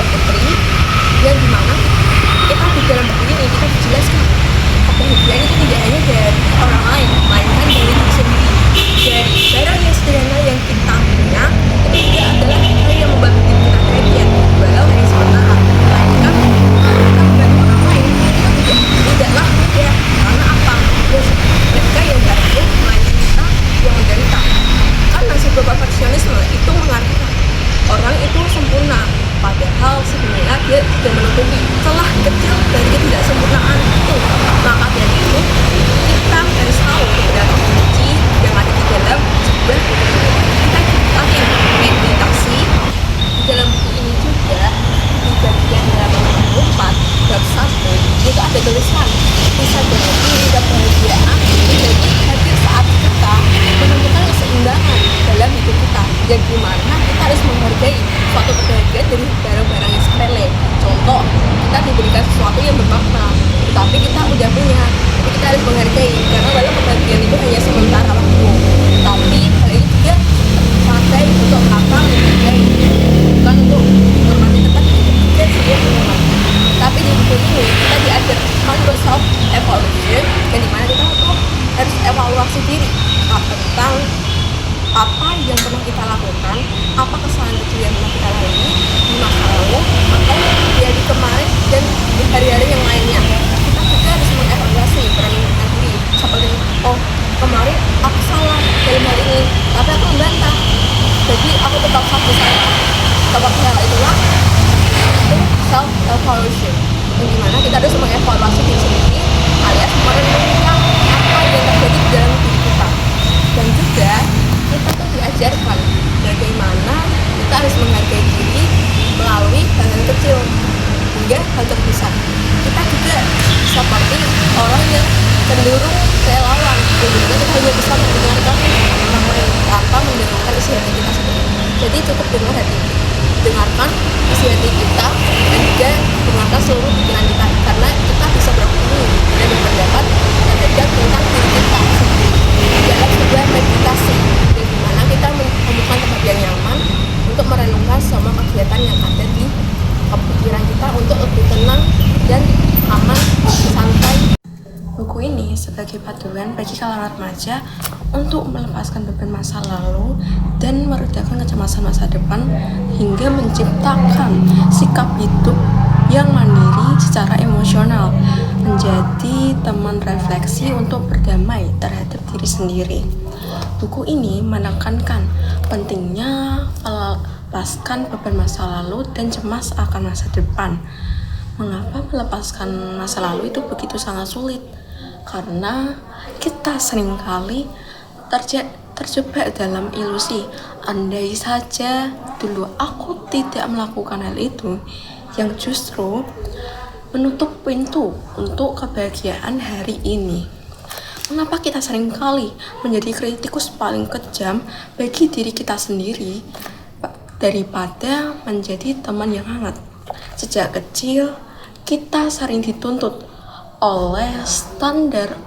Putri, yang dimana kita di dalam buku ini kita dijelaskan kebahagiaan itu tidak hanya dari orang lain, melainkan dari diri sendiri. Dari barang yang sederhana yang kita punya itu juga adalah hal yang membuat diri kita bahagia, walau hanya sementara. Melainkan kalau kita membantu orang lain itu tidaklah bahagia. Karena apa? Mereka yang bahagia, melainkan kita yang menderita. Karena sebuah perfeksionisme itu mengatakan orang itu sempurna, padahal sebenarnya dia tidak menutupi celah kecil dari ketidaksempurnaan itu. Maka dari itu kita harus tahu beberapa kunci yang ada di dalam sebuah buku ini. Kita lagi meditasi di dalam buku ini juga di bagian halaman 4 bab 1 itu ada tulisan bisa jadi kebahagiaan menjadi hadir saat kita menemukan keseimbangan dalam hidup kita, yang dimana kita harus menghargai suatu kebahagiaan dari barang-barang yang sepele. Contoh, kita diberikan sesuatu yang bermakna, tetapi kita udah punya, tapi kita harus menghargai, karena walau kebahagiaan itu hanya sementara waktu, tapi hal ini juga pakai untuk apa menghargai, bukan untuk menghormati tempat juga dia menghormati. Tapi di buku ini kita diajarkan untuk self evaluation, yang dimana kita tuh harus evaluasi diri tentang apa yang pernah kita lakukan, apa kesalahan kecil yang pernah kita lalui di masa lalu atau di hari kemarin dan di hari-hari yang lainnya. Kita juga harus mengevaluasi peran diri, seperti oh kemarin aku salah dalam hal ini, tapi aku membantah, jadi aku tetap satu salah. Seperti hal itulah itu self evaluation, yang dimana kita harus mengevaluasi diri sendiri alias merenungkan apa yang terjadi di dalam diri kita. Dan juga kita tuh diajarkan bagaimana kita harus menghargai diri melalui hal-hal kecil hingga hal terbesar. Kita juga seperti orang yang cenderung relawan, jadi kita hanya bisa mendengarkan orang lain tanpa mendengarkan isi hati kita sendiri. Jadi cukup dengarkan isi hati kita dan juga dengarkan seluruh pikiran kita, karena kita bisa beropini dan berpendapat dan juga tentang diri kita sendiri dalam sebuah meditasi, di mana kita menemukan tempat yang nyaman untuk merenungkan semua kegiatan yang ada di pikiran kita untuk lebih tenang dan aman, santai. Buku ini sebagai panduan bagi kalangan remaja untuk melepaskan beban masa lalu dan meredakan kecemasan masa depan hingga menciptakan sikap hidup yang mandiri secara emosional, menjadi teman refleksi untuk berdamai terhadap diri sendiri. Buku ini menekankan pentingnya melepaskan beban masa lalu dan cemas akan masa depan. Mengapa melepaskan masa lalu itu begitu sangat sulit? Karena kita seringkali terjebak dalam ilusi, andai saja dulu aku tidak melakukan hal itu, yang justru menutup pintu untuk kebahagiaan hari ini. Mengapa kita seringkali menjadi kritikus paling kejam bagi diri kita sendiri daripada menjadi teman yang hangat? Sejak kecil, kita sering dituntut oleh standar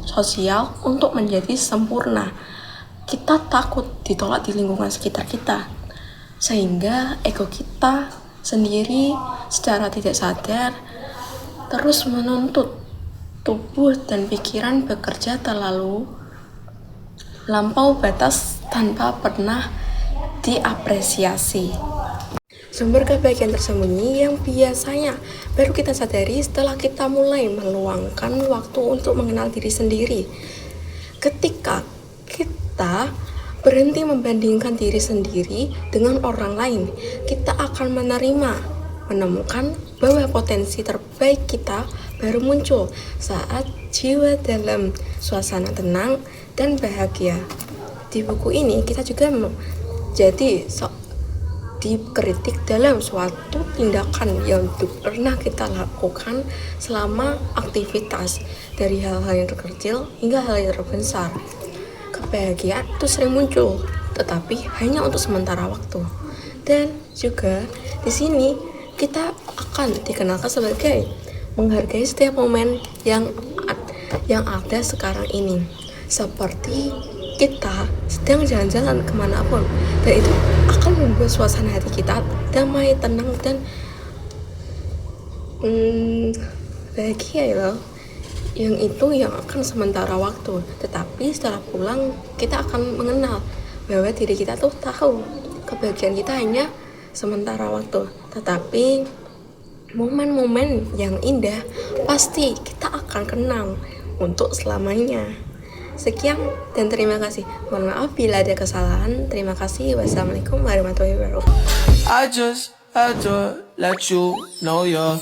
sosial untuk menjadi sempurna. Kita takut ditolak di lingkungan sekitar kita, sehingga ego kita sendiri secara tidak sadar terus menuntut tubuh dan pikiran bekerja terlalu lampau batas tanpa pernah diapresiasi. Sumber kebahagiaan tersembunyi yang biasanya baru kita sadari setelah kita mulai meluangkan waktu untuk mengenal diri sendiri. Ketika kita berhenti membandingkan diri sendiri dengan orang lain, kita akan menemukan bahwa potensi terbaik kita baru muncul saat jiwa dalam suasana tenang dan bahagia. Di buku ini kita juga jadi dikritik dalam suatu tindakan yang pernah kita lakukan selama aktivitas, dari hal-hal yang terkecil hingga hal yang terbesar. Kebahagiaan itu sering muncul, tetapi hanya untuk sementara waktu. Dan juga di sini kita akan dikenalkan sebagai menghargai setiap momen yang ada sekarang ini. Seperti kita sedang jalan-jalan kemanapun, dan itu akan membuat suasana hati kita damai, tenang, dan Bahagia ya loh. Yang itu yang akan sementara waktu, tetapi setelah pulang kita akan mengenal bahwa diri kita tuh tahu kebahagiaan kita hanya sementara waktu, tetapi momen-momen yang indah pasti kita akan kenang untuk selamanya. Sekian dan terima kasih. Mohon maaf bila ada kesalahan. Terima kasih. Wassalamualaikum warahmatullahi wabarakatuh. I just had to let you know you're